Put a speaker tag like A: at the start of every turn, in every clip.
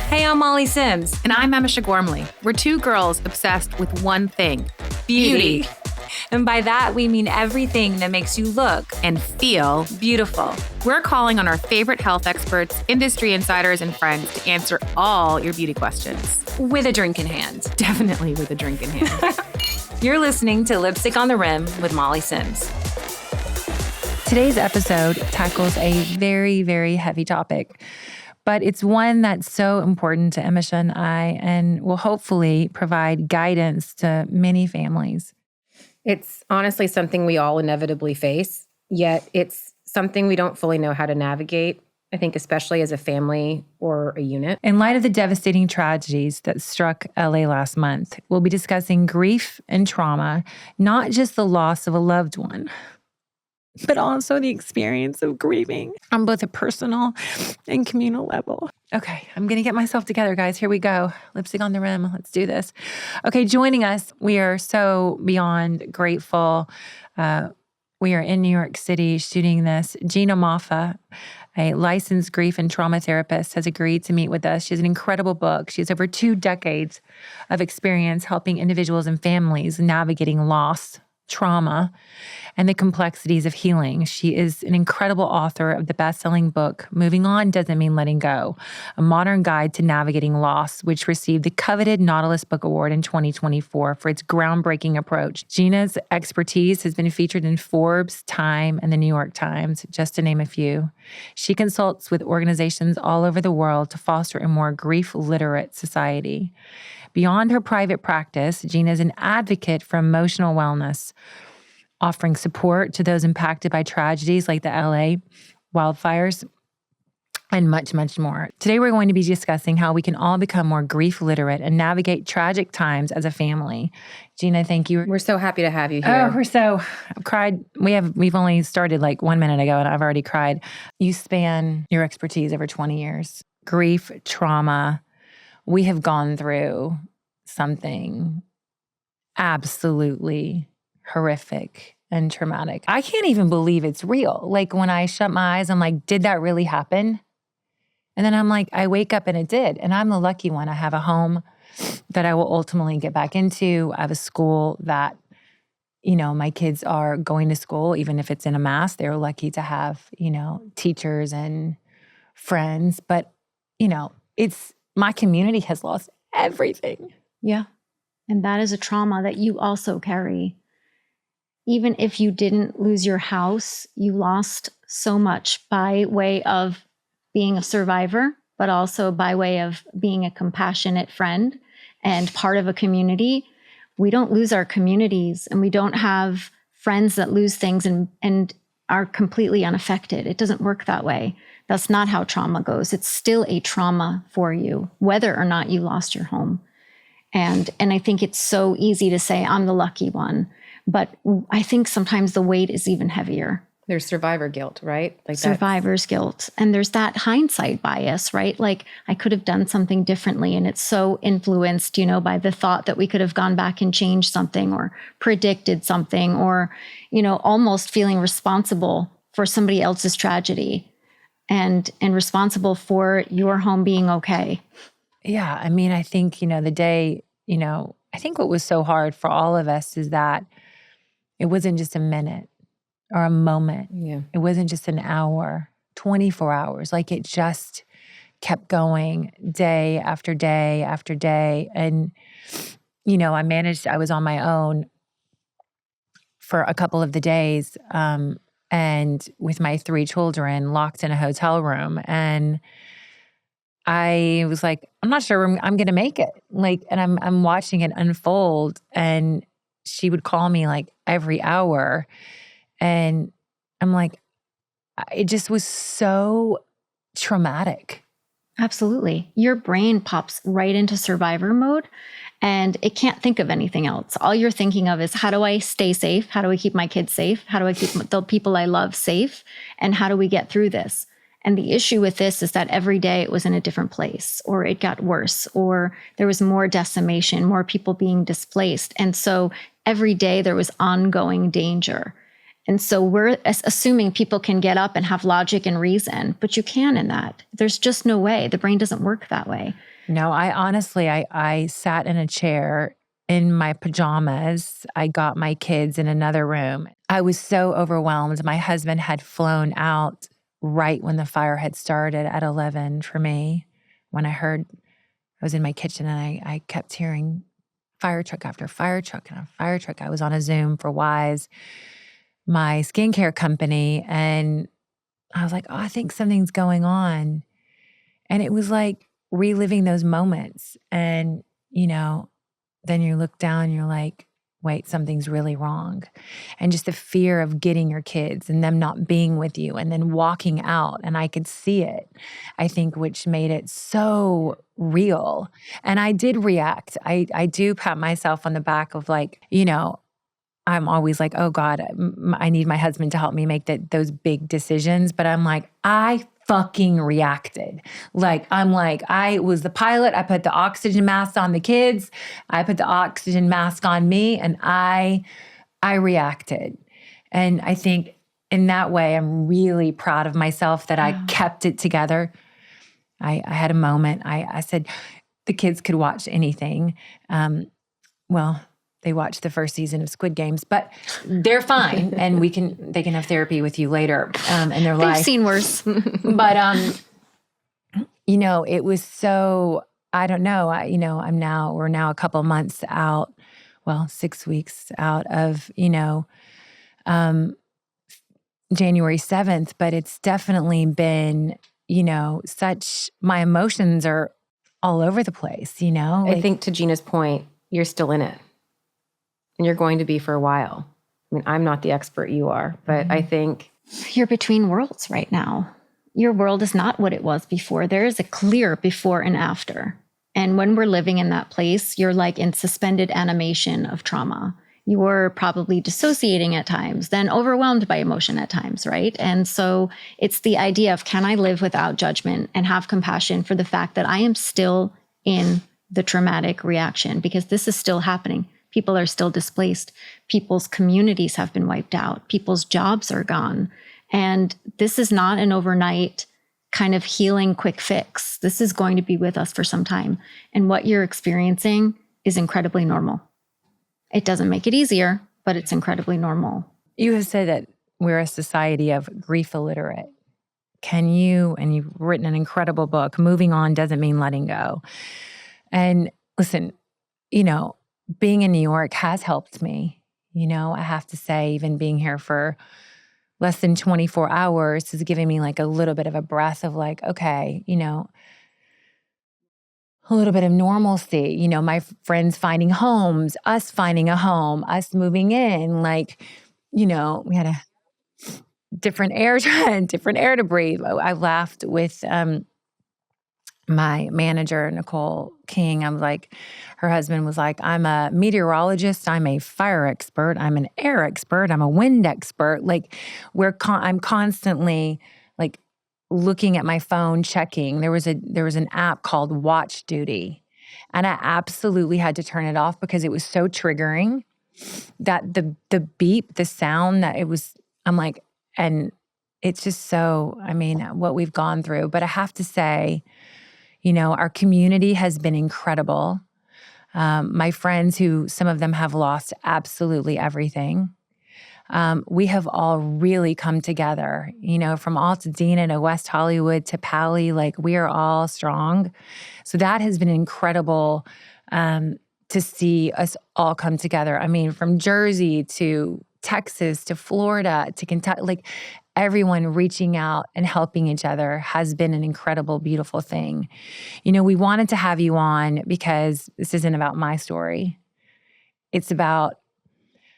A: Hey, I'm Molly Sims.
B: And I'm Emese Gormley. We're two girls obsessed with one thing, beauty.
A: And by that, we mean everything that makes you look
B: And feel
A: beautiful.
B: We're calling on our favorite health experts, industry insiders, and friends to answer all your beauty questions.
A: With a drink in hand.
B: Definitely with a drink in hand.
A: You're listening to Lipstick on the Rim with Molly Sims.
C: Today's episode tackles a very, very heavy topic, but it's one that's so important to Emese and I, and will hopefully provide guidance to many families.
D: It's honestly something we all inevitably face, yet it's something we don't fully know how to navigate, I think especially as a family or a unit.
C: In light of the devastating tragedies that struck LA last month, we'll be discussing grief and trauma, not just the loss of a loved one, but also the experience of grieving on both a personal and communal level. Okay, I'm going to get myself together, guys. Here we go. Lipstick on the rim. Let's do this. Okay, joining us, we are so beyond grateful. We are in New York City shooting this. Gina Moffa, a licensed grief and trauma therapist, has agreed to meet with us. She has an incredible book. She has over 2 decades of experience helping individuals and families navigating loss, trauma, and the complexities of healing. She is an incredible author of the best-selling book, Moving On Doesn't Mean Letting Go, a modern guide to navigating loss, which received the coveted Nautilus Book Award in 2024 for its groundbreaking approach. Gina's expertise has been featured in Forbes, Time, and the New York Times, just to name a few. She consults with organizations all over the world to foster a more grief-literate society. Beyond her private practice, Gina is an advocate for emotional wellness, offering support to those impacted by tragedies like the LA wildfires and much, much more. Today, we're going to be discussing how we can all become more grief literate and navigate tragic times as a family. Gina, thank you.
D: We're so happy to have you here.
C: I've cried. We've only started like 1 minute ago and I've already cried. You span your expertise over 20 years. Grief, trauma. We have gone through something absolutely horrific and traumatic. I can't even believe it's real. Like when I shut my eyes, I'm like, did that really happen? And then I'm like, I wake up and it did. And I'm the lucky one. I have a home that I will ultimately get back into. I have a school that, my kids are going to school, even if it's in a mass. They're lucky to have, teachers and friends. But, my community has lost everything.
E: Yeah. And that is a trauma that you also carry. Even if you didn't lose your house, you lost so much by way of being a survivor, but also by way of being a compassionate friend and part of a community. We don't lose our communities, and we don't have friends that lose things and are completely unaffected. It doesn't work that way. That's not how trauma goes. It's still a trauma for you, whether or not you lost your home. And I think it's so easy to say, I'm the lucky one. But I think sometimes the weight is even heavier.
D: There's survivor guilt, right? Like
E: survivor's guilt. And there's that hindsight bias, right? Like I could have done something differently. And it's so influenced, by the thought that we could have gone back and changed something or predicted something or, almost feeling responsible for somebody else's tragedy and responsible for your home being okay.
C: Yeah. I mean, I think, the day, I think what was so hard for all of us is that it wasn't just a minute or a moment.
D: Yeah.
C: It wasn't just an hour, 24 hours. Like it just kept going day after day after day. And, I was on my own for a couple of the days and with my 3 children locked in a hotel room. And I was like, I'm not sure I'm going to make it. And I'm watching it unfold. And she would call me like every hour. And I'm like, it just was so traumatic.
E: Absolutely. Your brain pops right into survivor mode and it can't think of anything else. All you're thinking of is, how do I stay safe? How do I keep my kids safe? How do I keep the people I love safe? And how do we get through this? And the issue with this is that every day it was in a different place, or it got worse, or there was more decimation, more people being displaced. And so every day there was ongoing danger. And so we're assuming people can get up and have logic and reason, but you can in that. There's just no way. The brain doesn't work that way.
C: No, I honestly, I sat in a chair in my pajamas. I got my kids in another room. I was so overwhelmed. My husband had flown out right when the fire had started at 11 for me. When I heard, I was in my kitchen and I kept hearing fire truck after fire truck and a fire truck. I was on a Zoom for Wise, my skincare company, and I was like, oh, I think something's going on. And it was like reliving those moments. And, then you look down and you're like, wait, something's really wrong. And just the fear of getting your kids and them not being with you and then walking out. And I could see it, I think, which made it so real. And I did react. I do pat myself on the back of like, I'm always like, oh God, I need my husband to help me make those big decisions. But I'm like, I fucking reacted. I was the pilot. I put the oxygen mask on the kids. I put the oxygen mask on me, and I reacted. And I think in that way, I'm really proud of myself that I kept it together. I had a moment. I said the kids could watch anything. They watched the first season of Squid Games, but they're fine, and they can have therapy with you later in their life.
E: They've seen worse.
C: But it was so, I don't know. We're now a couple months out, 6 weeks out of January 7th, but it's definitely been my emotions are all over the place.
D: I think to Gina's point, you're still in it. And you're going to be for a while. I mean, I'm not the expert you are, but I think
E: you're between worlds right now. Your world is not what it was before. There is a clear before and after. And when we're living in that place, you're like in suspended animation of trauma. You're probably dissociating at times, then overwhelmed by emotion at times, right? And so it's the idea of, can I live without judgment and have compassion for the fact that I am still in the traumatic reaction, because this is still happening. People are still displaced. People's communities have been wiped out. People's jobs are gone. And this is not an overnight kind of healing quick fix. This is going to be with us for some time. And what you're experiencing is incredibly normal. It doesn't make it easier, but it's incredibly normal.
C: You have said that we're a society of grief illiterate. And you've written an incredible book, Moving On Doesn't Mean Letting Go. And listen, being in New York has helped me. I have to say, even being here for less than 24 hours is giving me like a little bit of a breath of like, okay, a little bit of normalcy. My friends finding homes, us finding a home, us moving in. Like, we had a different air to breathe. I laughed with my manager, Nicole King. I was like, her husband was like, I'm a meteorologist, I'm a fire expert, I'm an air expert, I'm a wind expert. Like I'm constantly like looking at my phone, checking. There was an app called Watch Duty, and I absolutely had to turn it off because it was so triggering. That the beep, the sound that it was, I'm like, and it's just so, what we've gone through. But I have to say, our community has been incredible. My friends some of them have lost absolutely everything. We have all really come together, from Altadena to West Hollywood to Pali, like we are all strong. So that has been incredible to see us all come together. From Jersey to Texas to Florida to Kentucky, like everyone reaching out and helping each other has been an incredible, beautiful thing. We wanted to have you on because this isn't about my story. It's about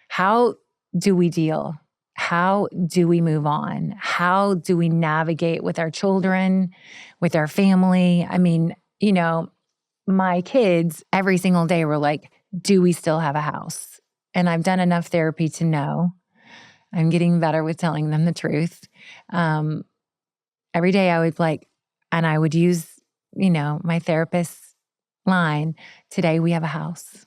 C: how do we deal? How do we move on? How do we navigate with our children, with our family? My kids every single day were like, do we still have a house? And I've done enough therapy to know. I'm getting better with telling them the truth. Every day I would use, my therapist's line, today we have a house.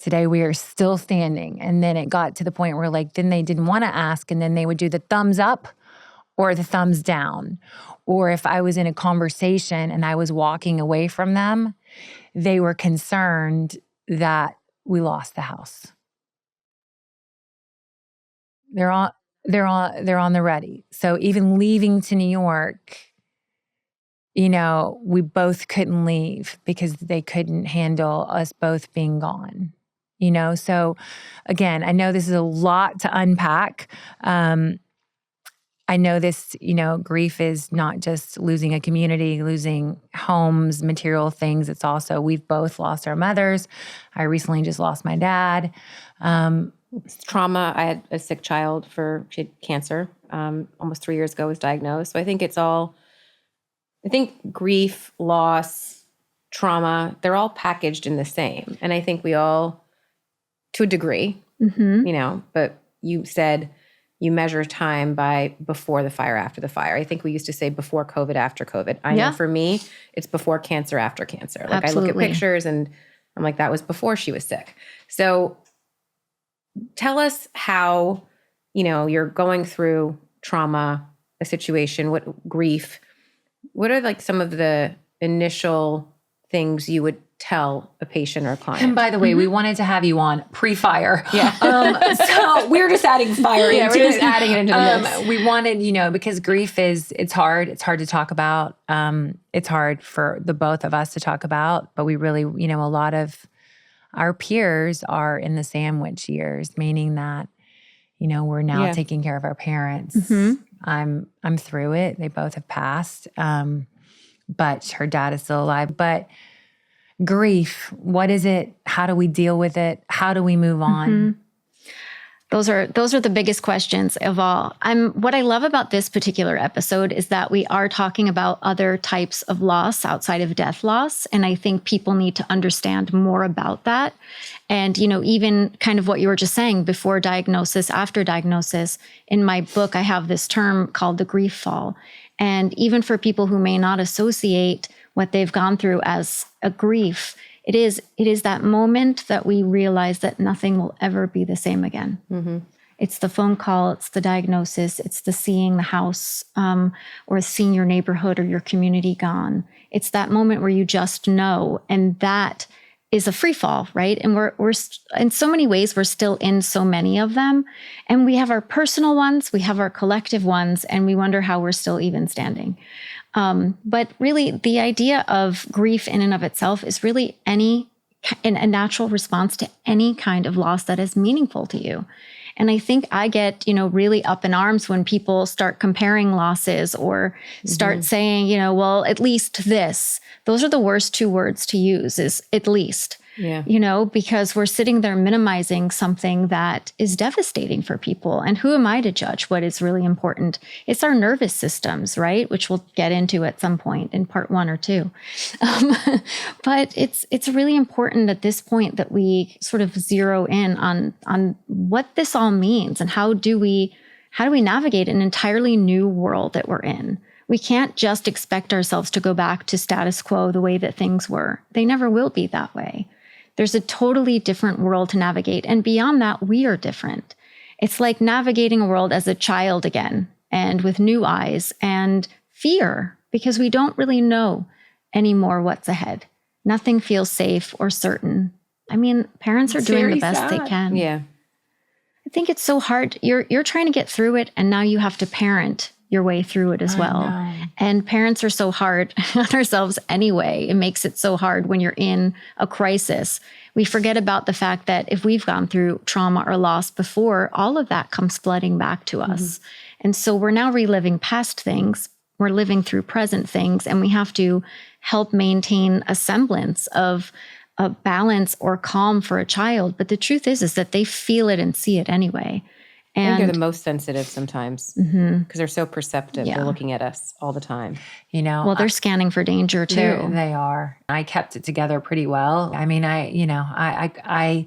C: Today we are still standing. And then it got to the point where like, then they didn't want to ask. And then they would do the thumbs up or the thumbs down. Or if I was in a conversation and I was walking away from them, they were concerned that we lost the house. They're on the ready. So even leaving to New York, you know, we both couldn't leave because they couldn't handle us both being gone. You know, so again, I know this is a lot to unpack. I know this, you know, grief is not just losing a community, losing homes, material things. It's also, we've both lost our mothers. I recently just lost my dad.
D: It's trauma. I had a sick child she had cancer, almost 3 years ago was diagnosed. So I think I think grief, loss, trauma, they're all packaged in the same. And I think we all, to a degree, you know, but you said you measure time by before the fire, after the fire. I think we used to say before COVID, after COVID. I know for me, it's before cancer, after cancer. Like I look at pictures and I'm like, that was before she was sick. So tell us how, you know, you're going through trauma, a situation, what grief, what are like some of the initial things you would tell a patient or a client?
C: And by the way, we wanted to have you on pre-fire. Yeah. So we're just adding fire into it.
D: We're just adding it into the mix.
C: We wanted, you know, because grief it's hard. It's hard to talk about. It's hard for the both of us to talk about, but we really, you know, a lot of our peers are in the sandwich years, meaning that, you know, we're now taking care of our parents. I'm through it. They both have passed. But her dad is still alive. But grief, what is it? How do we deal with it? How do we move on?
E: Those are the biggest questions of all. What I love about this particular episode is that we are talking about other types of loss outside of death loss. And I think people need to understand more about that. And, you know, even kind of what you were just saying, before diagnosis, after diagnosis, in my book, I have this term called the grief fall. And even for people who may not associate what they've gone through as a grief, it is that moment that we realize that nothing will ever be the same again. It's the phone call, it's the diagnosis, it's the seeing the house or seeing your neighborhood or your community gone. It's that moment where you just know, and that is a free fall, right? And we're in so many ways, we're still in so many of them. And we have our personal ones, we have our collective ones, and we wonder how we're still even standing. But really, the idea of grief in and of itself is really a natural response to any kind of loss that is meaningful to you. And I think I get, you know, really up in arms when people start comparing losses or start saying, you know, well, at least this. Those are the worst two words to use, is at least. Yeah. You know, because we're sitting there minimizing something that is devastating for people. And who am I to judge what is really important? It's our nervous systems, right? Which we'll get into at some point in part 1 or 2. But it's really important at this point that we sort of zero in on what this all means and how do we navigate an entirely new world that we're in. We can't just expect ourselves to go back to status quo the way that things were. They never will be that way. There's a totally different world to navigate. And beyond that, we are different. It's like navigating a world as a child again, and with new eyes and fear, because we don't really know anymore what's ahead. Nothing feels safe or certain. I mean, parents are doing the best they can. Yeah. I think it's so hard. You're trying to get through it, and now you have to parent your way through it as well. And parents are so hard on ourselves anyway. It makes it so hard when you're in a crisis. We forget about the fact that if we've gone through trauma or loss before, all of that comes flooding back to us. And so we're now reliving past things. We're living through present things, and we have to help maintain a semblance of a balance or calm for a child. But the truth is that they feel it and see it anyway.
D: And I think they're the most sensitive sometimes because they're so perceptive. They're looking at us all the time.
C: You know,
E: well, they're scanning for danger too.
C: They are. I kept it together pretty well. I mean, I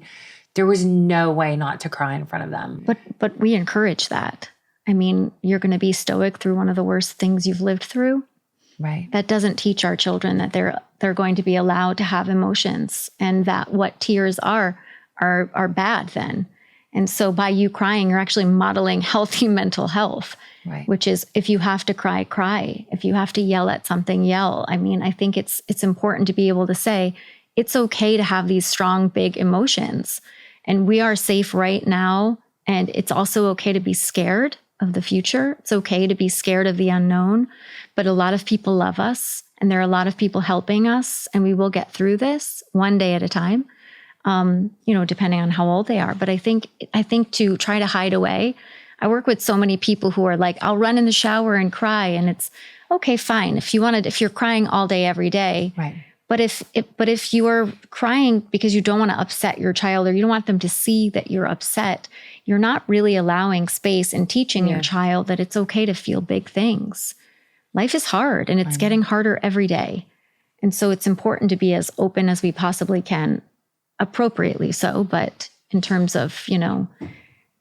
C: there was no way not to cry in front of them.
E: But we encourage that. I mean, you're going to be stoic through one of the worst things you've lived through.
C: Right.
E: That doesn't teach our children that they're going to be allowed to have emotions, and that what tears are are bad then. And so by you crying, you're actually modeling healthy mental health,
C: Right.
E: which is if you have to cry, cry. If you have to yell at something, yell. I mean, I think it's important to be able to say, it's okay to have these strong, big emotions. And we are safe right now. And it's also okay to be scared of the future. It's okay to be scared of the unknown. But a lot of people love us, and there are a lot of people helping us, and we will get through this one day at a time. Depending on how old they are. But I think to try to hide away, I work with so many people who are like, I'll run in the shower and cry. And it's okay, fine. If you're crying all day, every day.
C: Right.
E: But if you are crying because you don't want to upset your child, or you don't want them to see that you're upset, you're not really allowing space and teaching your child that it's okay to feel big things. Life is hard, and it's getting harder every day. And so it's important to be as open as we possibly can, appropriately so, but in terms of,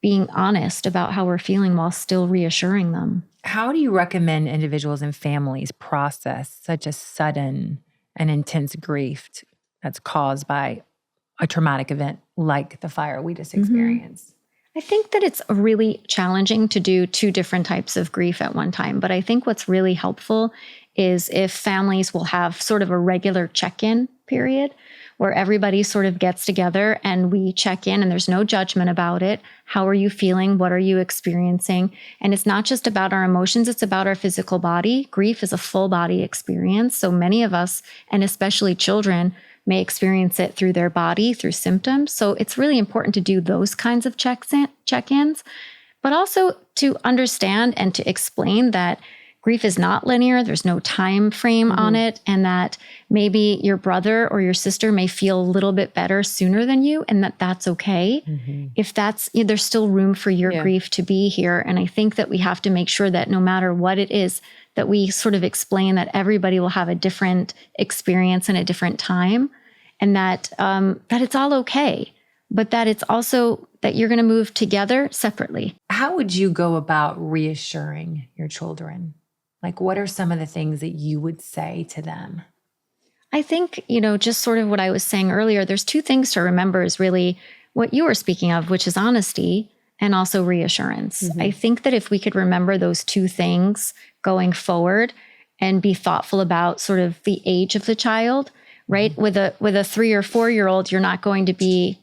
E: being honest about how we're feeling while still reassuring them.
C: How do you recommend individuals and families process such a sudden and intense grief that's caused by a traumatic event like the fire we just experienced?
E: I think that it's really challenging to do two different types of grief at one time. But I think what's really helpful is if families will have sort of a regular check-in period where everybody sort of gets together and we check in, and there's no judgment about it. How are you feeling? What are you experiencing? And it's not just about our emotions, it's about our physical body. Grief is a full body experience. So many of us, and especially children, may experience it through their body, through symptoms. So it's really important to do those kinds of check-ins, but also to understand and to explain that grief is not linear. There's no time frame on it, and that maybe your brother or your sister may feel a little bit better sooner than you, and that's okay. If there's still room for your grief to be here. And I think that we have to make sure that no matter what it is, that we sort of explain that everybody will have a different experience and a different time, and that it's all okay, but that it's also that you're going to move together separately.
C: How would you go about reassuring your children? Like, what are some of the things that you would say to them?
E: I think, just sort of what I was saying earlier, there's two things to remember is really what you were speaking of, which is honesty and also reassurance. I think that if we could remember those two things going forward and be thoughtful about sort of the age of the child, right? With a 3 or 4 year old, you're not going to be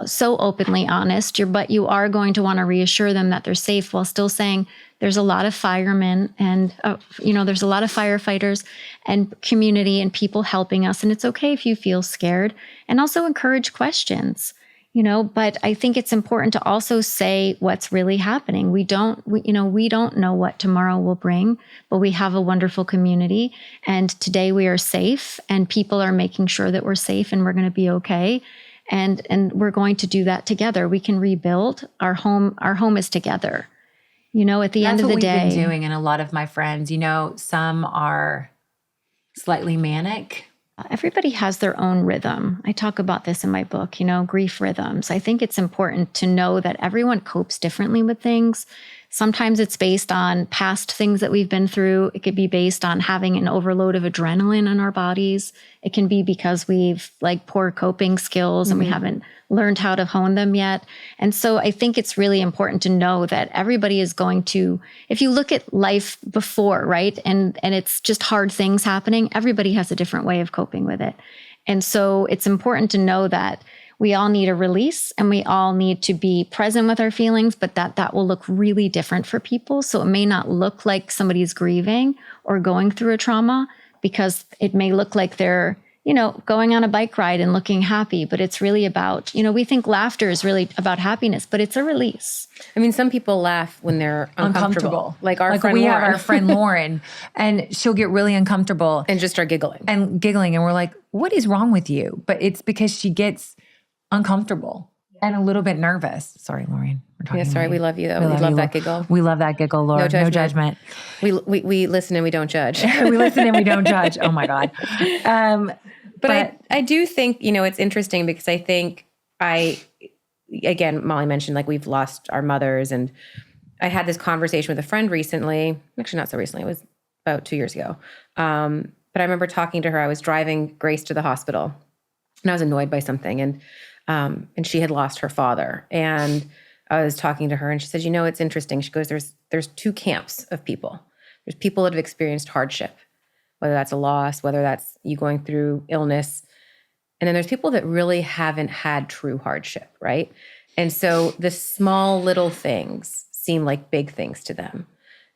E: so openly honest, but you are going to want to reassure them that they're safe while still saying there's a lot of firemen and, there's a lot of firefighters and community and people helping us. And it's okay if you feel scared, and also encourage questions, but I think it's important to also say what's really happening. We don't know what tomorrow will bring, but we have a wonderful community, and today we are safe, and people are making sure that we're safe and we're going to be okay. And we're going to do that together. We can rebuild our home. Our home is together. At the end of the day.
C: That's what we've been doing. And a lot of my friends, some are slightly manic.
E: Everybody has their own rhythm. I talk about this in my book, grief rhythms. I think it's important to know that everyone copes differently with things. Sometimes it's based on past things that we've been through. It could be based on having an overload of adrenaline in our bodies. It can be because we've poor coping skills and we haven't learned how to hone them yet. And so I think it's really important to know that everybody is going to, if you look at life before, right? And it's just hard things happening, everybody has a different way of coping with it. And so it's important to know that we all need a release, and we all need to be present with our feelings, but that will look really different for people. So it may not look like somebody's grieving or going through a trauma, because it may look like they're, going on a bike ride and looking happy, but it's really about, we think laughter is really about happiness, but it's a release.
D: I mean, some people laugh when they're uncomfortable. Like our friend
C: we
D: Lauren.
C: have our friend Lauren, and she'll get really uncomfortable
D: and just start giggling.
C: And we're like, what is wrong with you? But it's because she gets uncomfortable and a little bit nervous. Sorry, Lauren. We're talking
D: sorry. We love you, though. We love that giggle.
C: We love that giggle, Lauren. No judgment.
D: We listen and we don't judge.
C: We listen and we don't judge. Oh, my God.
D: But I do think, it's interesting because I think again, Molly mentioned we've lost our mothers, and I had this conversation with a friend recently, actually not so recently, it was about 2 years ago. But I remember talking to her, I was driving Grace to the hospital, and I was annoyed by something. And And she had lost her father. And I was talking to her and she said, it's interesting. She goes, there's two camps of people. There's people that have experienced hardship, whether that's a loss, whether that's you going through illness. And then there's people that really haven't had true hardship, right? And so the small little things seem like big things to them.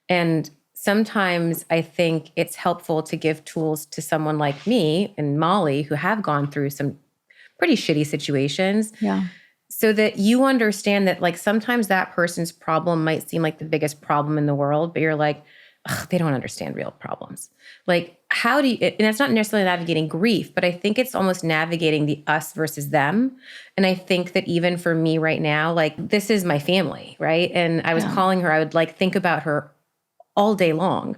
D: And sometimes I think it's helpful to give tools to someone like me and Molly who have gone through some pretty shitty situations.
E: Yeah.
D: So that you understand that like sometimes that person's problem might seem like the biggest problem in the world, but you're like, they don't understand real problems. Like how do you, and it's not necessarily navigating grief, but I think it's almost navigating the us versus them. And I think that even for me right now, like this is my family, right? And I was calling her, I would like think about her all day long.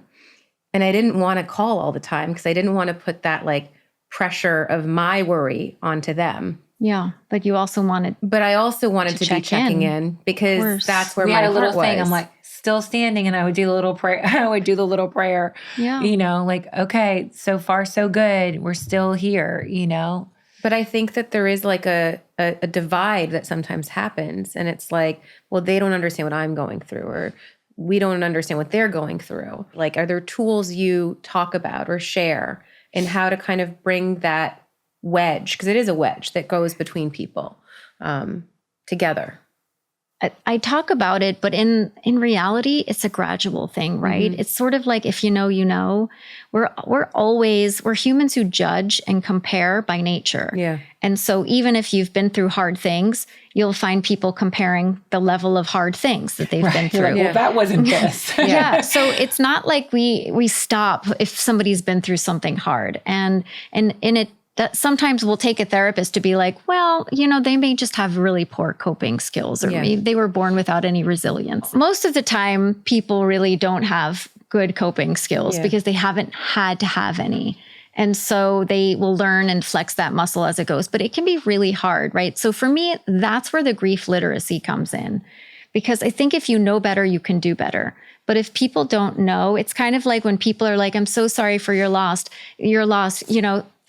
D: And I didn't want to call all the time because I didn't want to put that like pressure of my worry onto them.
E: Yeah. But you also wanted,
D: But I also wanted to be checking in because that's where my heart was.
C: I'm like still standing and I would do the little prayer. I would do the little prayer,
E: Yeah.
C: Like, okay, so far so good. We're still here,
D: But I think that there is like a divide that sometimes happens. And it's like, well, they don't understand what I'm going through or we don't understand what they're going through. Like, are there tools you talk about or share and how to kind of bring that wedge, because it is a wedge that goes between people together?
E: I talk about it, but in reality, it's a gradual thing, right?
D: Mm-hmm.
E: It's sort of like, if you know, we're humans who judge and compare by nature.
D: Yeah.
E: And so even if you've been through hard things, you'll find people comparing the level of hard things that they've been through.
C: Well, that wasn't this.
E: Yeah. So it's not like we stop if somebody's been through something hard. And in it, that sometimes we'll take a therapist to be like, well, they may just have really poor coping skills or maybe they were born without any resilience. Most of the time, people really don't have good coping skills because they haven't had to have any. And so they will learn and flex that muscle as it goes. But it can be really hard, right? So for me, that's where the grief literacy comes in. Because I think if you know better, you can do better. But if people don't know, it's kind of like when people are like, I'm so sorry for your loss,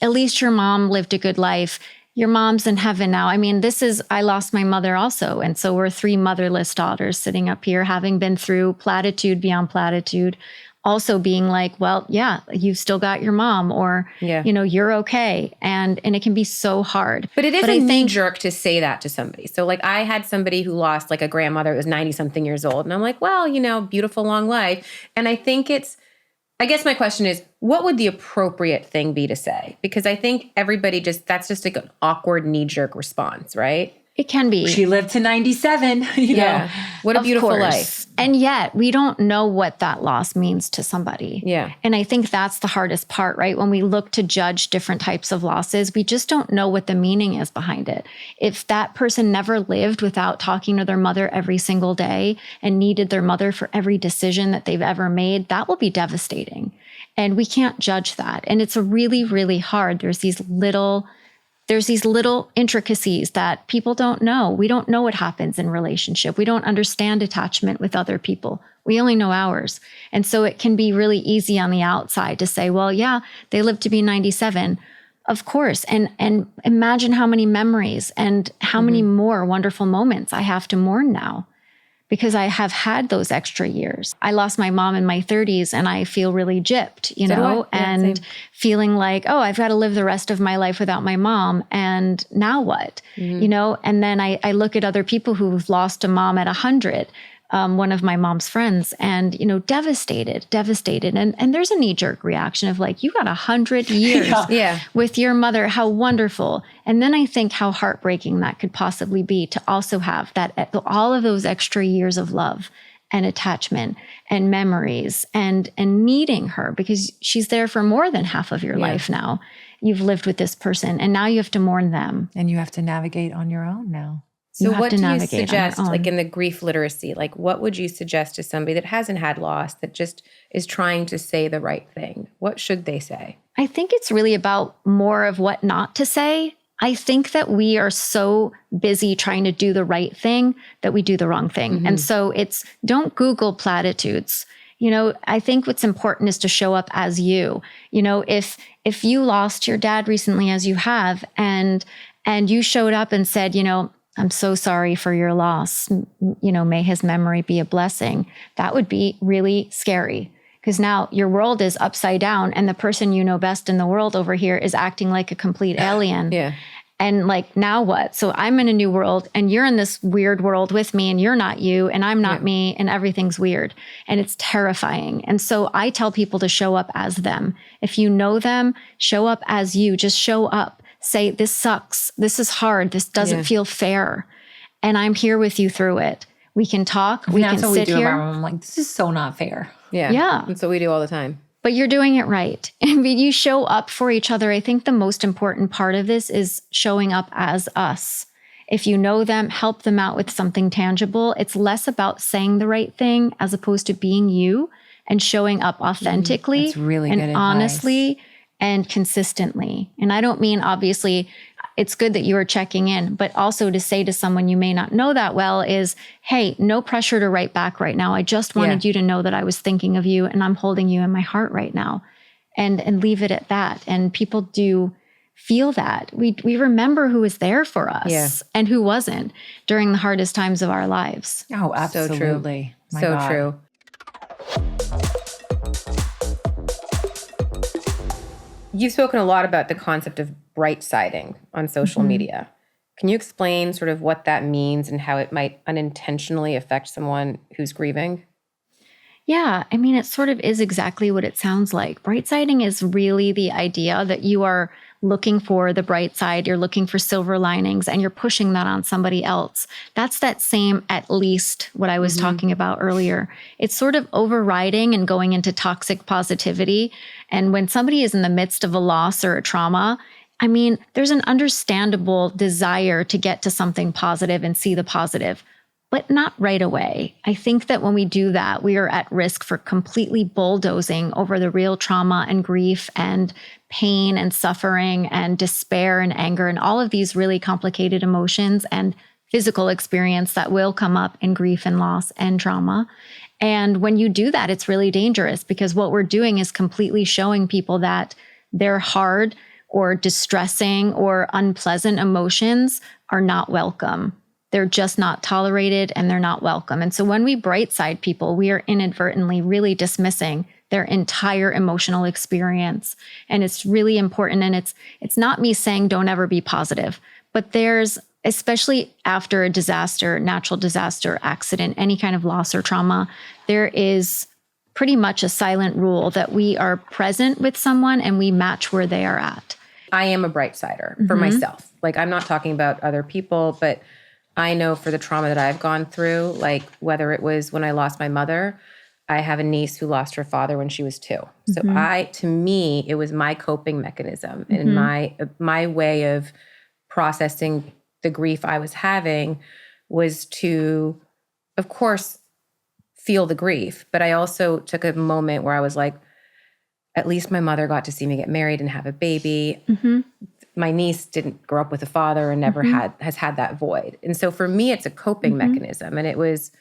E: at least your mom lived a good life. Your mom's in heaven now. I mean, I lost my mother also. And so we're 3 motherless daughters sitting up here, having been through platitude beyond platitude, also being like, well, yeah, you've still got your mom or, you're okay. And it can be so hard.
D: But it is a knee jerk to say that to somebody. So like I had somebody who lost like a grandmother that was 90 something years old. And I'm like, well, beautiful long life. And I think I guess my question is, what would the appropriate thing be to say? Because I think everybody that's just like an awkward knee-jerk response, right?
E: It can be.
C: She lived to 97, know.
D: What a beautiful life.
E: And yet we don't know what that loss means to somebody.
D: Yeah.
E: And I think that's the hardest part, right? When we look to judge different types of losses, we just don't know what the meaning is behind it. If that person never lived without talking to their mother every single day and needed their mother for every decision that they've ever made, that will be devastating. And we can't judge that. And it's really, really hard. There's these little intricacies that people don't know. We don't know what happens in relationship. We don't understand attachment with other people. We only know ours. And so it can be really easy on the outside to say, well, yeah, they lived to be 97. Of course. And imagine how many memories and how many more wonderful moments I have to mourn now, because I have had those extra years. I lost my mom in my 30s and I feel really gypped, and feeling like, oh, I've got to live the rest of my life without my mom. And now what? And then I look at other people who've lost a mom at 100, one of my mom's friends, and, devastated. And there's a knee-jerk reaction of like, you got 100 years with your mother. How wonderful. And then I think how heartbreaking that could possibly be to also have that, all of those extra years of love and attachment and memories and needing her, because she's there for more than half of your life now. You've lived with this person and now you have to mourn them.
C: And you have to navigate on your own now.
D: So what do you suggest, like in the grief literacy, like what would you suggest to somebody that hasn't had loss, that just is trying to say the right thing? What should they say?
E: I think it's really about more of what not to say. I think that we are so busy trying to do the right thing that we do the wrong thing. And so don't Google platitudes. I think what's important is to show up as you. If you lost your dad recently, as you have, and and you showed up and said, I'm so sorry for your loss. May his memory be a blessing. That would be really scary, because now your world is upside down and the person you know best in the world over here is acting like a complete alien.
D: Yeah.
E: And like, now what? So I'm in a new world and you're in this weird world with me, and you're not you and I'm not me, and everything's weird, and it's terrifying. And so I tell people to show up as them. If you know them, show up as you. Just show up. Say, this sucks. This is hard. This doesn't feel fair. And I'm here with you through it. We can talk. We can sit here.
C: I'm like, this is so not fair.
D: Yeah.
E: Yeah.
D: That's what we do all the time.
E: But you're doing it right. I mean, you show up for each other. I think the most important part of this is showing up as us. If you know them, help them out with something tangible. It's less about saying the right thing as opposed to being you and showing up authentically
C: That's really
E: and
C: good
E: honestly and consistently. And I don't mean, obviously, it's good that you are checking in, but also to say to someone you may not know that well is, hey, no pressure to write back right now. I just wanted you to know that I was thinking of you and I'm holding you in my heart right now, and leave it at that. And people do feel that. We remember who was there for us and who wasn't during the hardest times of our lives.
C: Oh, absolutely.
D: So true. You've spoken a lot about the concept of bright siding on social media. Can you explain sort of what that means and how it might unintentionally affect someone who's grieving?
E: Yeah, I mean, it sort of is exactly what it sounds like. Bright siding is really the idea that you are looking for the bright side, you're looking for silver linings, and you're pushing that on somebody else. That's that same, at least, what I was talking about earlier. It's sort of overriding and going into toxic positivity. And when somebody is in the midst of a loss or a trauma, I mean, there's an understandable desire to get to something positive and see the positive, but not right away. I think that when we do that, we are at risk for completely bulldozing over the real trauma and grief and pain and suffering and despair and anger and all of these really complicated emotions and physical experience that will come up in grief and loss and trauma. And when you do that, it's really dangerous, because what we're doing is completely showing people that their hard or distressing or unpleasant emotions are not welcome. They're just not tolerated and they're not welcome. And so when we bright side people, we are inadvertently really dismissing their entire emotional experience. And it's really important. And it's not me saying don't ever be positive, but there's, especially after a disaster, natural disaster, accident, any kind of loss or trauma, there is pretty much a silent rule that we are present with someone and we match where they are at.
D: I am a bright sider for myself. Like, I'm not talking about other people, but I know for the trauma that I've gone through, like whether it was when I lost my mother, I have a niece who lost her father when she was 2. So to me, it was my coping mechanism and my way of processing the grief I was having was to, of course, feel the grief. But I also took a moment where I was like, at least my mother got to see me get married and have a baby. My niece didn't grow up with a father and never has had that void. And so for me, it's a coping mechanism. And it was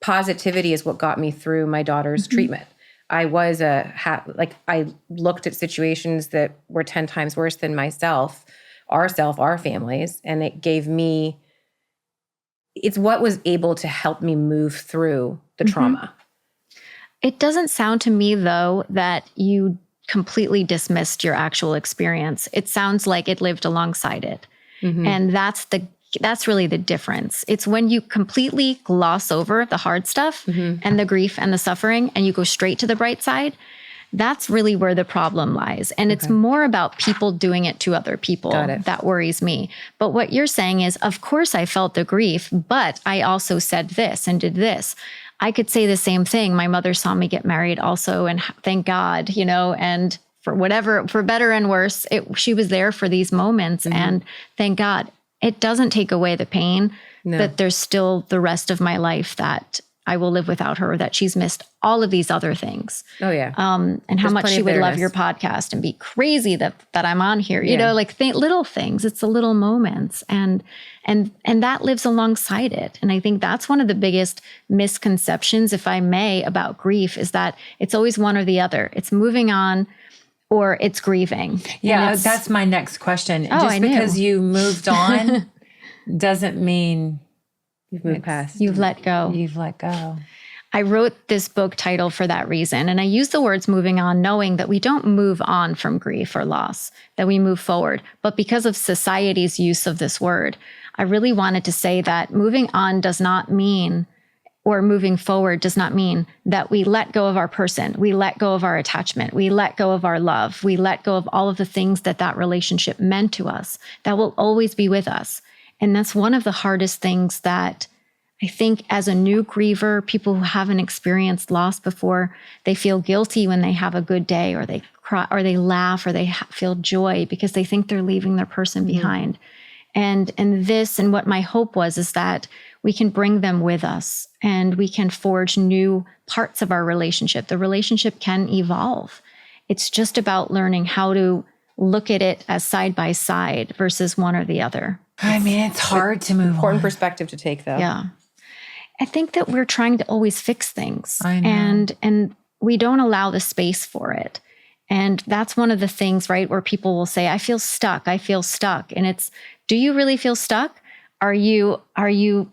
D: positivity is what got me through my daughter's treatment. I was I looked at situations that were 10 times worse than myself, our families. And it gave me, it's what was able to help me move through the trauma.
E: It doesn't sound to me, though, that you completely dismissed your actual experience. It sounds like it lived alongside it. And that's really the difference. It's when you completely gloss over the hard stuff and the grief and the suffering and you go straight to the bright side. That's really where the problem lies. And it's more about people doing it to other people. That worries me. But what you're saying is, of course I felt the grief, but I also said this and did this. I could say the same thing. My mother saw me get married also, and thank God, and for better and worse, she was there for these moments, and thank God. It doesn't take away the pain that there's still the rest of my life that I will live without her, that she's missed all of these other things.
D: Oh, yeah.
E: And how much she would love your podcast and be crazy that I'm on here, little things. It's the little moments. And that lives alongside it. And I think that's one of the biggest misconceptions, if I may, about grief, is that it's always one or the other. It's moving on. or it's grieving.
C: Yeah,
E: And
C: that's my next question.
E: Oh,
C: Just
E: I knew.
C: because you moved on doesn't mean
D: You've moved past.
E: you've let go.
C: you've let go.
E: I wrote this book title for that reason. And I use the words moving on, knowing that we don't move on from grief or loss, that we move forward. But because of society's use of this word, I really wanted to say that moving on does not mean, or moving forward does not mean that we let go of our person. We let go of our attachment. We let go of our love. We let go of all of the things that relationship meant to us that will always be with us. And that's one of the hardest things that I think as a new griever, people who haven't experienced loss before, they feel guilty when they have a good day, or they cry, or they laugh, or they feel joy because they think they're leaving their person behind. And what my hope was is that we can bring them with us and we can forge new parts of our relationship. The relationship can evolve. It's just about learning how to look at it as side by side versus one or the other.
C: I mean, it's hard to move
D: Important
C: on.
D: perspective to take, though.
E: Yeah. I think that we're trying to always fix things.
C: I know.
E: And we don't allow the space for it. And that's one of the things, right, where people will say, I feel stuck. And it's, do you really feel stuck? Are you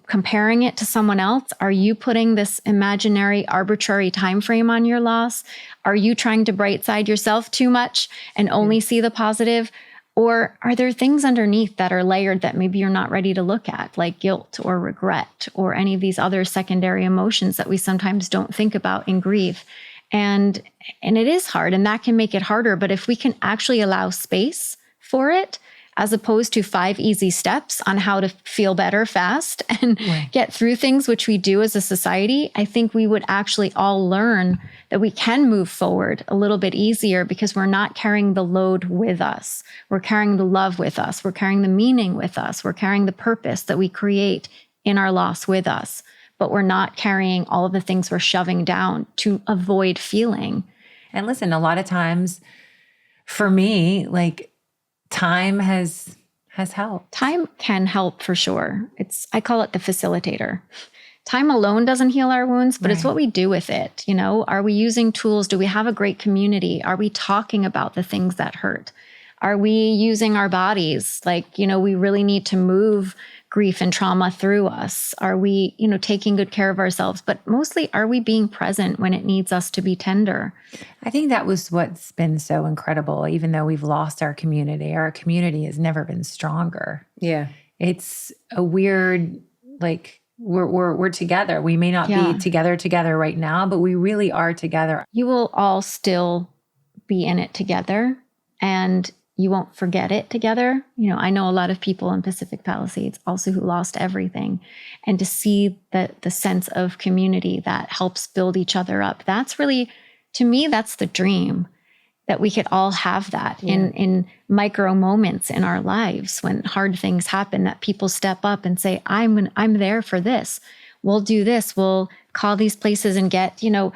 E: comparing it to someone else? Are you putting this imaginary, arbitrary time frame on your loss? Are you trying to bright side yourself too much and only see the positive? Or are there things underneath that are layered that maybe you're not ready to look at, like guilt or regret or any of these other secondary emotions that we sometimes don't think about in grief? And it is hard, and that can make it harder. But if we can actually allow space for it, as opposed to 5 easy steps on how to feel better fast and get through things, which we do as a society, I think we would actually all learn that we can move forward a little bit easier because we're not carrying the load with us. We're carrying the love with us. We're carrying the meaning with us. We're carrying the purpose that we create in our loss with us. But we're not carrying all of the things we're shoving down to avoid feeling.
C: And listen, a lot of times for me, like, time has helped.
E: Time can help for sure. I call it the facilitator. Time alone doesn't heal our wounds, but it's what we do with it. You know, are we using tools? Do we have a great community? Are we talking about the things that hurt? Are we using our bodies? Like, you know, we really need to move grief and trauma through us. Are we, you know, taking good care of ourselves? But mostly, are we being present when it needs us to be tender?
C: I think that was what's been so incredible. Even though we've lost our community has never been stronger.
D: Yeah.
C: It's a weird, like, we're together. We may not be together right now, but we really are together.
E: You will all still be in it together, and you won't forget it together. You know, I know a lot of people in Pacific Palisades also who lost everything. And to see the sense of community that helps build each other up, that's really, to me, that's the dream, that we could all have that in micro moments in our lives when hard things happen, that people step up and say, I'm there for this. We'll do this. We'll call these places and get, you know,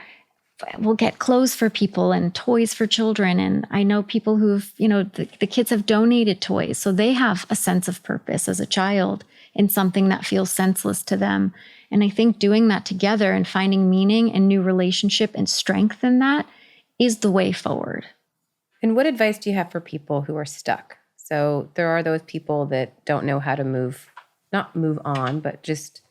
E: we'll get clothes for people and toys for children. And I know people who've, you know, the kids have donated toys. So they have a sense of purpose as a child in something that feels senseless to them. And I think doing that together and finding meaning and new relationship and strength in that is the way forward.
D: And what advice do you have for people who are stuck? So there are those people that don't know how to not move on, but just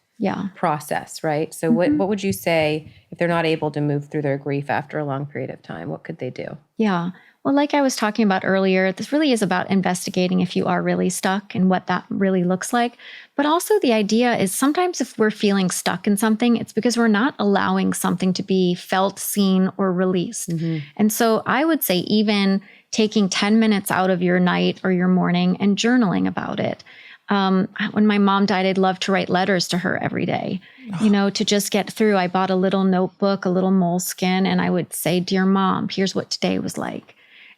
D: process, right? So what would you say if they're not able to move through their grief after a long period of time? What could they do?
E: Yeah. Well, like I was talking about earlier, this really is about investigating if you are really stuck and what that really looks like. But also the idea is sometimes if we're feeling stuck in something, it's because we're not allowing something to be felt, seen, or released. And so I would say even taking 10 minutes out of your night or your morning and journaling about it. When my mom died, I'd love to write letters to her every day, you know, to just get through. I bought a little notebook, a little moleskin, and I would say, "Dear Mom, here's what today was like."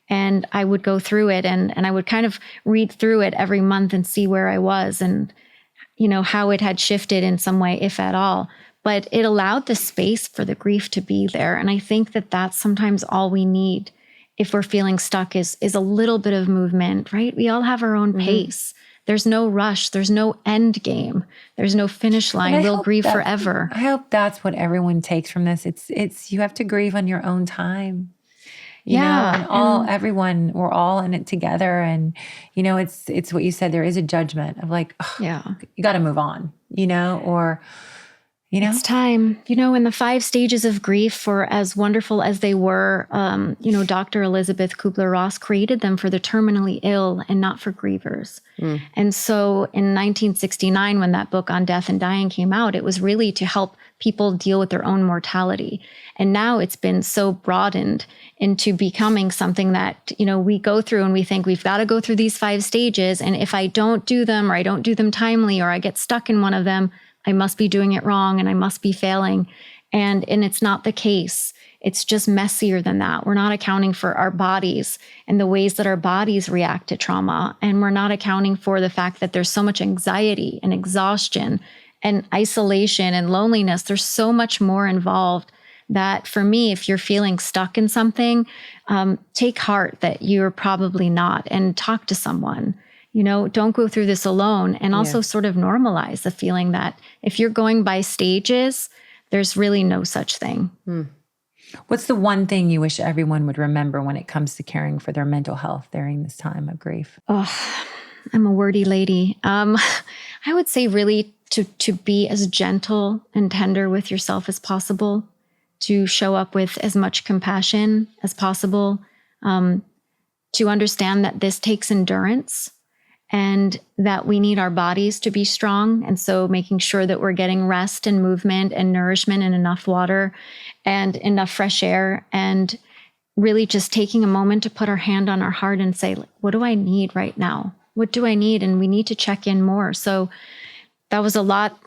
E: And I would go through it and I would kind of read through it every month and see where I was and, you know, how it had shifted in some way, if at all. But it allowed the space for the grief to be there. And I think that that's sometimes all we need if we're feeling stuck is a little bit of movement, right? We all have our own pace. There's no rush. There's no end game. There's no finish line. We'll grieve forever.
C: I hope that's what everyone takes from this. It's you have to grieve on your own time. you know, and everyone, we're all in it together. And, you know, it's what you said, there is a judgment of like, you got to move on, you know, or, you know,
E: it's time. You know, in the 5 stages of grief, for as wonderful as they were, you know, Dr. Elisabeth Kübler-Ross created them for the terminally ill and not for grievers. And so in 1969, when that book on death and dying came out, it was really to help people deal with their own mortality. And now it's been so broadened into becoming something that, you know, we go through and we think we've got to go through these 5 stages. And if I don't do them, or I don't do them timely, or I get stuck in one of them, I must be doing it wrong and I must be failing. And it's not the case. It's just messier than that. We're not accounting for our bodies and the ways that our bodies react to trauma. And we're not accounting for the fact that there's so much anxiety and exhaustion and isolation and loneliness. There's so much more involved that, for me, if you're feeling stuck in something, take heart that you're probably not, and talk to someone. You know, don't go through this alone, and also sort of normalize the feeling that if you're going by stages, there's really no such thing.
C: What's the one thing you wish everyone would remember when it comes to caring for their mental health during this time of grief?
E: Oh, I'm a wordy lady. I would say really to be as gentle and tender with yourself as possible, to show up with as much compassion as possible, to understand that this takes endurance and that we need our bodies to be strong. And so making sure that we're getting rest and movement and nourishment and enough water and enough fresh air, and really just taking a moment to put our hand on our heart and say, what do I need right now? What do I need? And we need to check in more. So that was a lot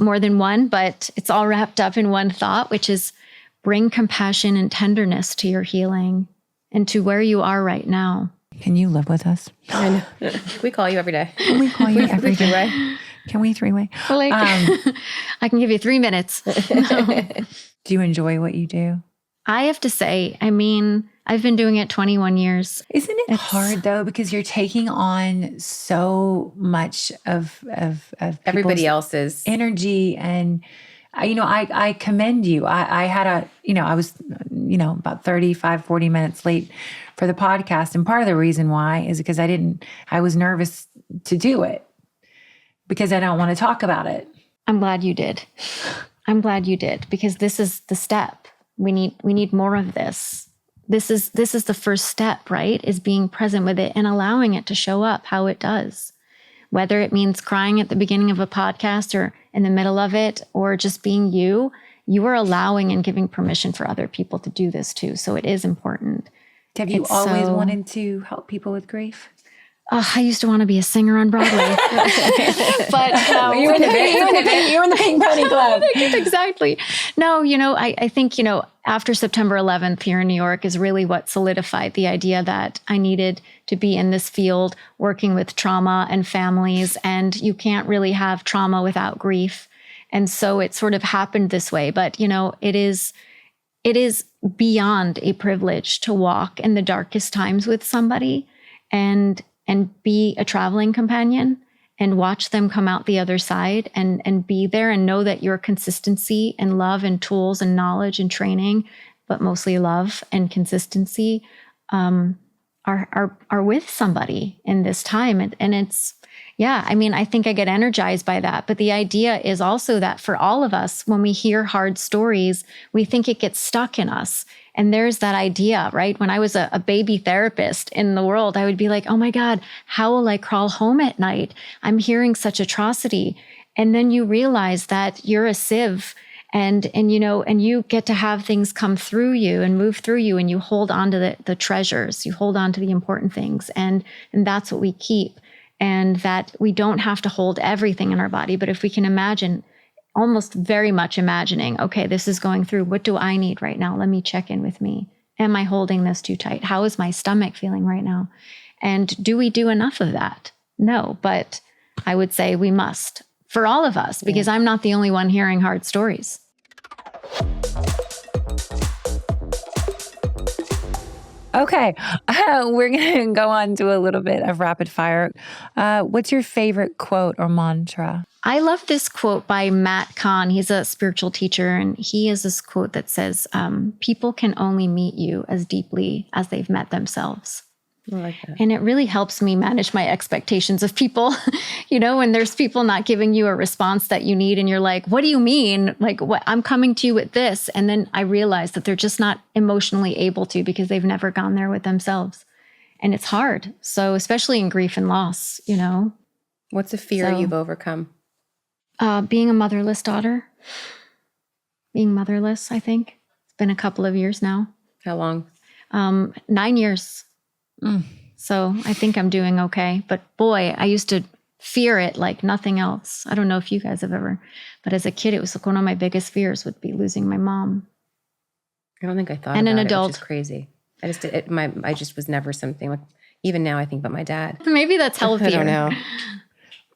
E: more than one, but it's all wrapped up in one thought, which is bring compassion and tenderness to your healing and to where you are right now.
C: Can you live with us?
D: I know. We call you every day.
C: Can we call you every day? Can we 3-way?
E: Well, I can give you 3 minutes.
C: Do you enjoy what you do?
E: I have to say, I mean, I've been doing it 21 years.
C: Isn't it hard though? Because you're taking on so much of
D: Everybody else's
C: energy. And, you know, I commend you. I had I was, about 35, 40 minutes late for the podcast. And part of the reason why is because I was nervous to do it because I don't want to talk about it.
E: I'm glad you did. I'm glad you did, because this is the step. We need more of this. This is the first step, right? Is being present with it and allowing it to show up how it does. Whether it means crying at the beginning of a podcast or in the middle of it, or just being you are allowing and giving permission for other people to do this too. So it is important.
C: Have you always wanted to help people with grief?
E: I used to want to be a singer on Broadway. But
C: you were in the Pink Pony Club.
E: Exactly. No, I think, after September 11th here in New York is really what solidified the idea that I needed to be in this field working with trauma and families. And you can't really have trauma without grief. And so it sort of happened this way. But, it is beyond a privilege to walk in the darkest times with somebody and be a traveling companion and watch them come out the other side and be there and know that your consistency and love and tools and knowledge and training, but mostly love and consistency, are with somebody in this time. And it's, I think I get energized by that. But the idea is also that for all of us, when we hear hard stories, we think it gets stuck in us. And there's that idea, right? When I was a baby therapist in the world, I would be like, oh my God, how will I crawl home at night? I'm hearing such atrocity. And then you realize that you're a sieve and you get to have things come through you and move through you, and you hold on to the treasures, you hold on to the important things. And that's what we keep. And that we don't have to hold everything in our body. But if we can imagine, almost very much imagining, okay, this is going through. What do I need right now? Let me check in with me. Am I holding this too tight? How is my stomach feeling right now? And do we do enough of that? No, but I would say we must, for all of us, because I'm not the only one hearing hard stories.
C: Okay, we're going to go on to a little bit of rapid fire. What's your favorite quote or mantra?
E: I love this quote by Matt Kahn. He's a spiritual teacher, and he has this quote that says, people can only meet you as deeply as they've met themselves.
D: I like that.
E: And it really helps me manage my expectations of people. When there's people not giving you a response that you need and you're like, what do you mean? Like, what? I'm coming to you with this. And then I realize that they're just not emotionally able to because they've never gone there with themselves. And it's hard. So especially in grief and loss,
D: What's a fear you've overcome?
E: Being a motherless daughter. Being motherless, I think. It's been a couple of years now.
D: How long?
E: 9 years. So I think I'm doing okay. But boy, I used to fear it like nothing else. I don't know if you guys have ever, but as a kid, it was like one of my biggest fears would be losing my mom.
D: I don't think I thought
E: And
D: about
E: an adult.
D: it, which is crazy. I just was never something like, even now I think about my dad.
E: Maybe that's healthier.
D: I don't know.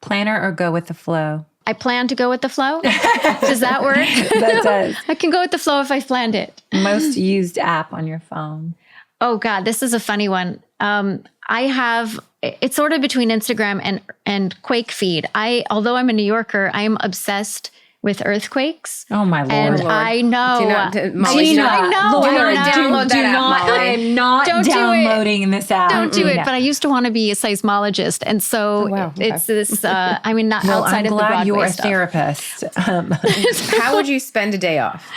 C: Planner or go with the flow?
E: I plan to go with the flow. Does that work?
C: That does.
E: I can go with the flow if I planned it.
C: Most used app on your phone?
E: Oh God, this is a funny one. It's sort of between Instagram and QuakeFeed. Although I'm a New Yorker, I am obsessed with earthquakes.
C: Oh my Lord.
E: And I know.
C: Gina,
E: I know.
C: Lord,
E: I know.
D: download that app, Molly.
C: I am not
E: Don't do it.
C: downloading this app.
E: Don't do it.
C: No.
E: But I used to want to be a seismologist. And so
D: wow. Okay.
E: it's this, not
C: Well,
E: outside
C: I'm
E: of the
C: glad
E: Broadway
C: you're a
E: stuff.
C: therapist.
D: How would you spend a day off?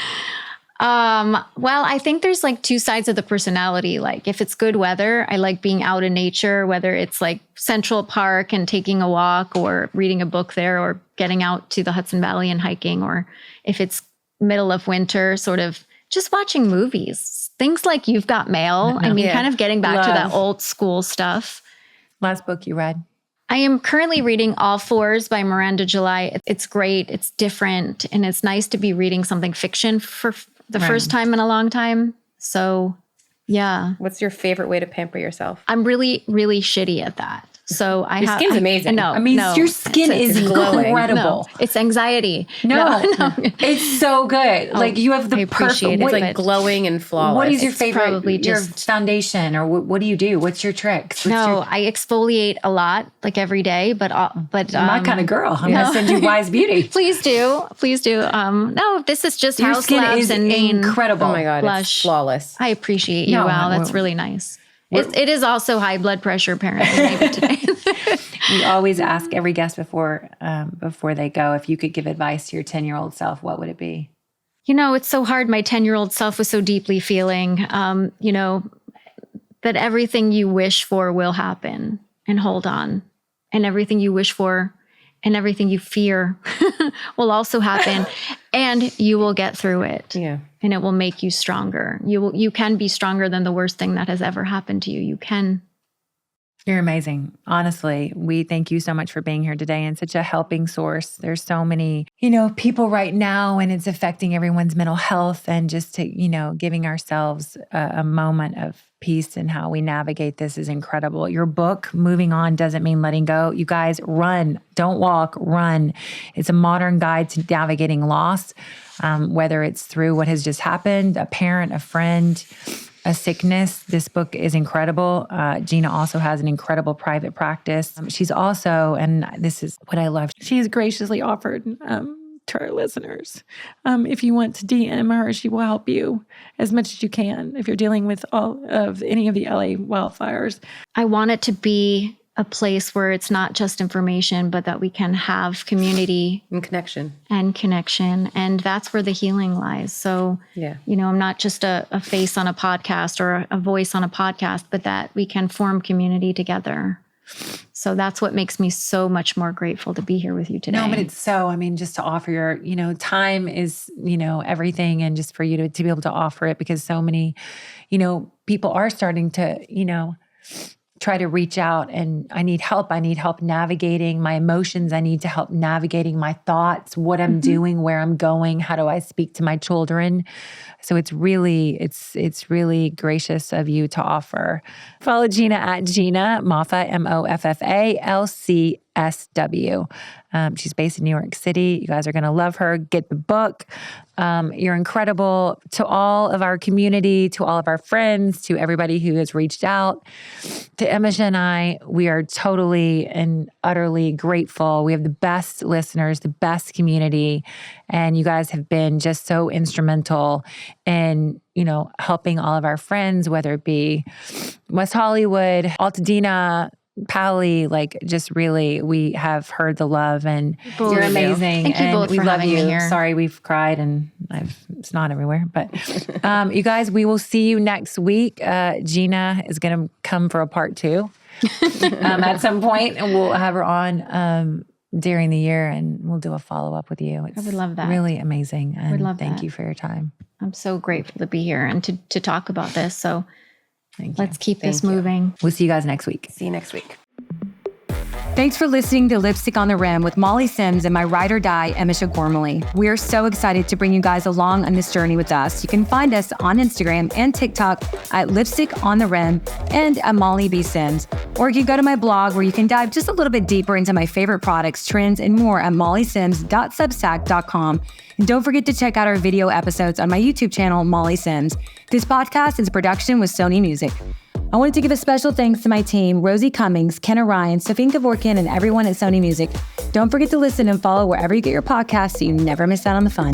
E: Well, I think there's like two sides of the personality. Like if it's good weather, I like being out in nature, whether it's like Central Park and taking a walk or reading a book there or getting out to the Hudson Valley and hiking, or if it's middle of winter, sort of just watching movies, things like You've Got Mail. I mean,
D: Yeah.
E: kind of getting back to that
C: Love.
E: old school stuff.
C: Last book you read?
E: I am currently reading All Fours by Miranda July. It's great. It's different. And it's nice to be reading something fiction for the first time in a long time. So, yeah.
D: What's your favorite way to pamper yourself?
E: I'm really, really shitty at that. So
D: Your skin's amazing.
E: No,
C: I mean,
E: no.
C: your skin is
D: glowing.
C: incredible.
E: No, it's anxiety.
C: No, it's so good. Like you have the
E: I appreciate
C: perfect.
E: it.
D: It's
E: But
D: like glowing and flawless.
C: What is your
E: It's
C: favorite?
E: probably
C: your
E: just-
C: foundation, or what do you do? What's your tricks? What's
E: No,
C: your,
E: I exfoliate a lot, like every day. But
C: you're my kind of girl. I'm gonna send you Wise Beauty.
E: Please do. No, this is just
C: Your
E: House
C: skin
E: Labs
C: is
E: and Maine.
C: incredible.
D: Oh my God,
E: Blush.
D: it's flawless.
E: I appreciate you.
C: No,
E: Wow, that's
C: well,
E: really nice. It is also high blood pressure, apparently, maybe today.
C: We always ask every guest before they go, if you could give advice to your 10-year-old self, what would it be?
E: It's so hard. My 10-year-old self was so deeply feeling, that everything you wish for will happen, and hold on. And everything you wish for and everything you fear will also happen, and you will get through it.
D: Yeah.
E: And it will make you stronger. You can be stronger than the worst thing that has ever happened to you. You can.
C: You're amazing. Honestly, we thank you so much for being here today and such a helping source. There's so many, people right now, and it's affecting everyone's mental health, and just to, giving ourselves a moment of peace and how we navigate this is incredible. Your book, Moving On Doesn't Mean Letting Go. You guys, run. Don't walk, run. It's a modern guide to navigating loss, whether it's through what has just happened, a parent, a friend, a sickness. This book is incredible. Gina also has an incredible private practice. She's also, and this is what I love, she has graciously offered to our listeners, if you want to DM her, she will help you as much as you can if you're dealing with all of any of the LA wildfires.
E: I want it to be a place where it's not just information, but that we can have community
D: And connection.
E: and connection. And that's where the healing lies. So,
D: Yeah.
E: I'm not just a face on a podcast or a voice on a podcast, but that we can form community together. So that's what makes me so much more grateful to be here with you today.
C: No, but it's just to offer your, time is, everything. And just for you to be able to offer it, because so many, people are starting to, try to reach out, and I need help. I need help navigating my emotions. I need to help navigating my thoughts, what I'm doing, where I'm going, how do I speak to my children. So it's really gracious of you to offer. Follow Gina at Gina Moffa, Moffa, SW. She's based in New York City. You guys are going to love her. Get the book. You're incredible. To all of our community, to all of our friends, to everybody who has reached out, to Emese and I, we are totally and utterly grateful. We have the best listeners, the best community, and you guys have been just so instrumental in, helping all of our friends, whether it be West Hollywood, Altadena, Pally, just really, we have heard the love, and you're amazing.
E: Thank you
C: and
E: both
C: we
E: for
C: love
E: having
C: you.
E: me here.
C: Sorry, we've cried and it's not everywhere, but you guys, we will see you next week. Gina is going to come for a part 2 at some point, and we'll have her on during the year, and we'll do a follow-up with you.
E: I would love that.
C: Really amazing. And
E: would love
C: thank
E: that.
C: you for your time.
E: I'm so grateful to be here and to talk about this. So
C: Thank you.
E: let's keep this
D: Thank you.
E: moving.
C: We'll see you guys next week.
D: See you next week.
B: Thanks for listening to Lipstick on the Rim with Molly Sims and my ride or die, Emese Gormley. We are so excited to bring you guys along on this journey with us. You can find us on Instagram and TikTok at Lipstick on the Rim and at Molly B. Sims. Or you can go to my blog where you can dive just a little bit deeper into my favorite products, trends, and more at mollysims.substack.com. And don't forget to check out our video episodes on my YouTube channel, Molly Sims. This podcast is a production with Sony Music. I wanted to give a special thanks to my team, Rosie Cummings, Kenna Ryan, Sophie Kevorkian, and everyone at Sony Music. Don't forget to listen and follow wherever you get your podcasts so you never miss out on the fun.